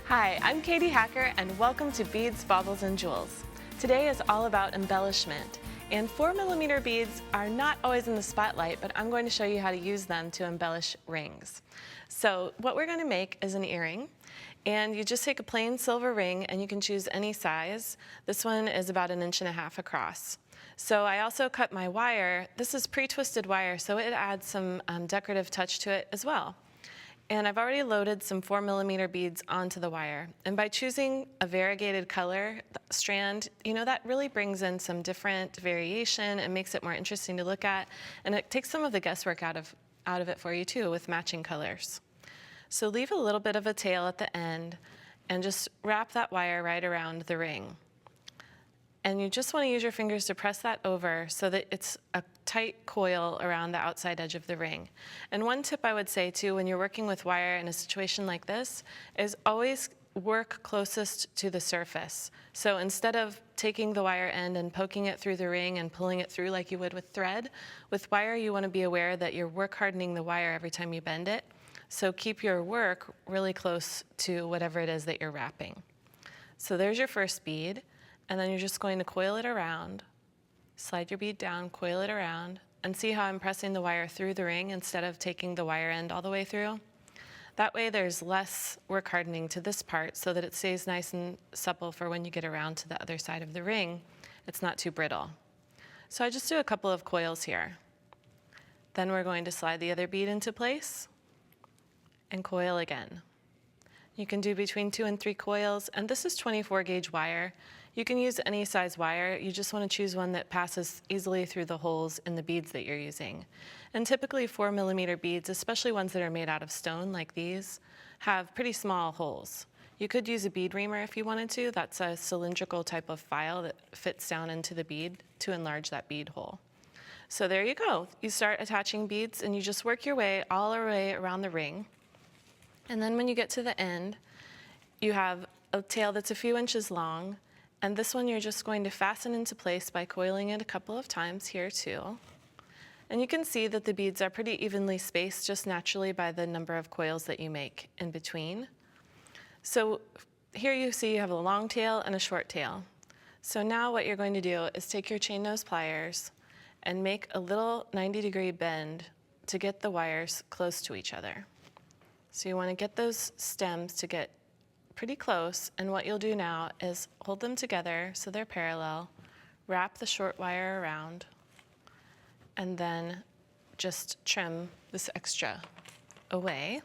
Hi, I'm Katie Hacker and welcome to Beads, Baubles, and Jewels. Today is all about embellishment, and 4mm beads are not always in the spotlight, but I'm going to show you how to use them to embellish rings. So what we're going to make is an earring, and you just take a plain silver ring and you can choose any size. This one is about 1.5 inches across. So I also cut my wire. This is pre-twisted wire, so it adds some decorative touch to it as well. And I've already loaded some 4mm beads onto the wire. And by choosing a variegated color strand, that really brings in some different variation and makes it more interesting to look at. And it takes some of the guesswork out of it for you too with matching colors. So leave a little bit of a tail at the end and just wrap that wire right around the ring. And you just want to use your fingers to press that over so that it's a tight coil around the outside edge of the ring. And one tip I would say too, when you're working with wire in a situation like this, is always work closest to the surface. So instead of taking the wire end and poking it through the ring and pulling it through like you would with thread, with wire you want to be aware that you're work hardening the wire every time you bend it. So keep your work really close to whatever it is that you're wrapping. So there's your first bead. And then you're just going to coil it around, slide your bead down, coil it around, and see how I'm pressing the wire through the ring instead of taking the wire end all the way through. That way there's less work hardening to this part so that it stays nice and supple for when you get around to the other side of the ring. It's not too brittle. So I just do a couple of coils here. Then we're going to slide the other bead into place and coil again. You can do between 2 and 3 coils, and this is 24 gauge wire. You can use any size wire. You just want to choose one that passes easily through the holes in the beads that you're using. And typically 4mm beads, especially ones that are made out of stone like these, have pretty small holes. You could use a bead reamer if you wanted to. That's a cylindrical type of file that fits down into the bead to enlarge that bead hole. So there you go. You start attaching beads and you just work your way all the way around the ring. And then when you get to the end, you have a tail that's a few inches long. And this one you're just going to fasten into place by coiling it a couple of times here too. And you can see that the beads are pretty evenly spaced just naturally by the number of coils that you make in between. So here you see you have a long tail and a short tail. So now what you're going to do is take your chain nose pliers and make a little 90-degree bend to get the wires close to each other. So you want to get those stems to get pretty close, and what you'll do now is hold them together so they're parallel, wrap the short wire around, and then just trim this extra away.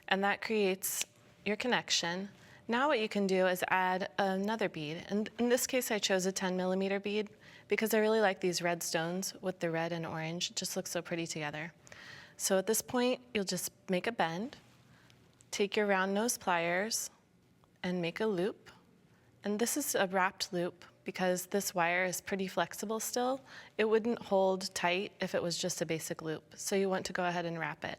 And that creates your connection. Now what you can do is add another bead. And in this case I chose a 10mm bead because I really like these red stones with the red and orange. It just looks so pretty together. So at this point you'll just make a bend. Take your round nose pliers and make a loop. And this is a wrapped loop because this wire is pretty flexible still. It wouldn't hold tight if it was just a basic loop. So you want to go ahead and wrap it.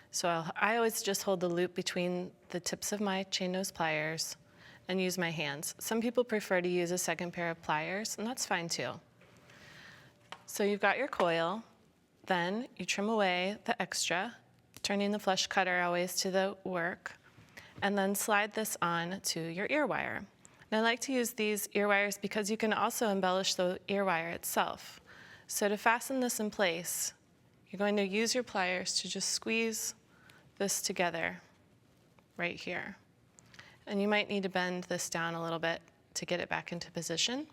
So I always just hold the loop between the tips of my chain nose pliers and use my hands. Some people prefer to use a second pair of pliers, and that's fine too. So you've got your coil. Then you trim away the extra, turning the flush cutter always to the work, and then slide this on to your ear wire. And I like to use these ear wires because you can also embellish the ear wire itself. So to fasten this in place, you're going to use your pliers to just squeeze this together right here. And you might need to bend this down a little bit to get it back into position.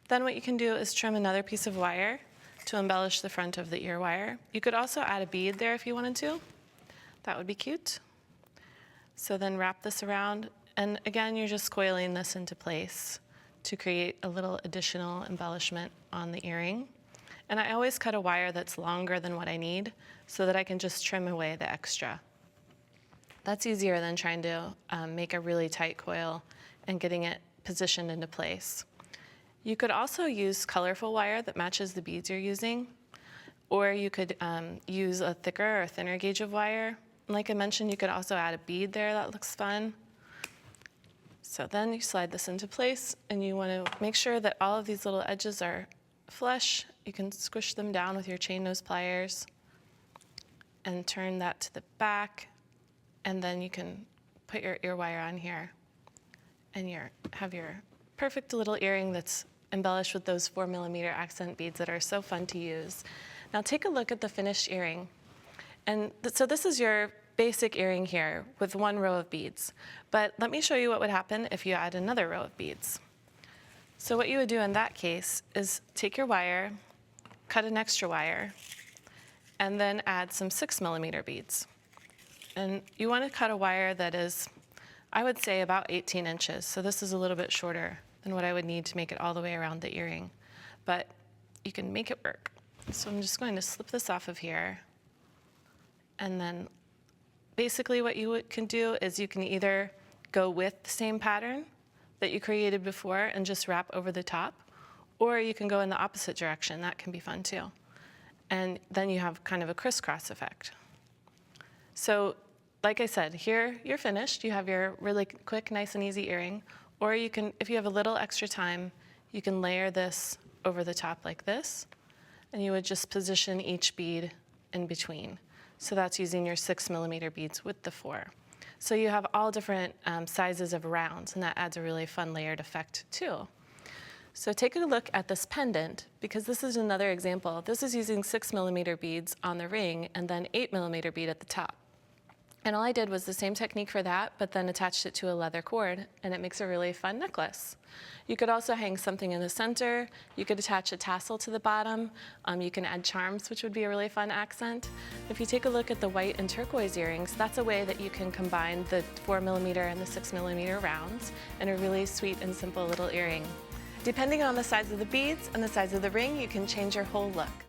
Then what you can do is trim another piece of wire to embellish the front of the ear wire. You could also add a bead there if you wanted to. That would be cute. So then wrap this around, and again, you're just coiling this into place to create a little additional embellishment on the earring. And I always cut a wire that's longer than what I need so that I can just trim away the extra. That's easier than trying to make a really tight coil and getting it positioned into place. You could also use colorful wire that matches the beads you're using, or you could use a thicker or thinner gauge of wire. Like I mentioned, you could also add a bead there. That looks fun. So then you slide this into place, and you want to make sure that all of these little edges are flush. You can squish them down with your chain nose pliers and turn that to the back, and then you can put your ear wire on here, and have your perfect little earring that's embellished with those 4mm accent beads that are so fun to use. Now take a look at the finished earring. And so this is your basic earring here with one row of beads. But let me show you what would happen if you add another row of beads. So what you would do in that case is take your wire, cut an extra wire, and then add some 6mm beads. And you want to cut a wire that is, I would say, about 18 inches. So this is a little bit shorter than what I would need to make it all the way around the earring. But you can make it work. So I'm just going to slip this off of here. And then basically what you can do is you can either go with the same pattern that you created before and just wrap over the top, or you can go in the opposite direction. That can be fun too. And then you have kind of a crisscross effect. So like I said, here you're finished. You have your really quick, nice and easy earring. Or you can, if you have a little extra time, you can layer this over the top like this, and you would just position each bead in between. So that's using your 6mm beads with the 4. So you have all different sizes of rounds, and that adds a really fun layered effect too. So take a look at this pendant, because this is another example. This is using 6mm beads on the ring and then 8mm bead at the top. And all I did was the same technique for that, but then attached it to a leather cord, and it makes a really fun necklace. You could also hang something in the center. You could attach a tassel to the bottom. You can add charms, which would be a really fun accent. If you take a look at the white and turquoise earrings, that's a way that you can combine the 4mm and the 6mm rounds in a really sweet and simple little earring. Depending on the size of the beads and the size of the ring, you can change your whole look.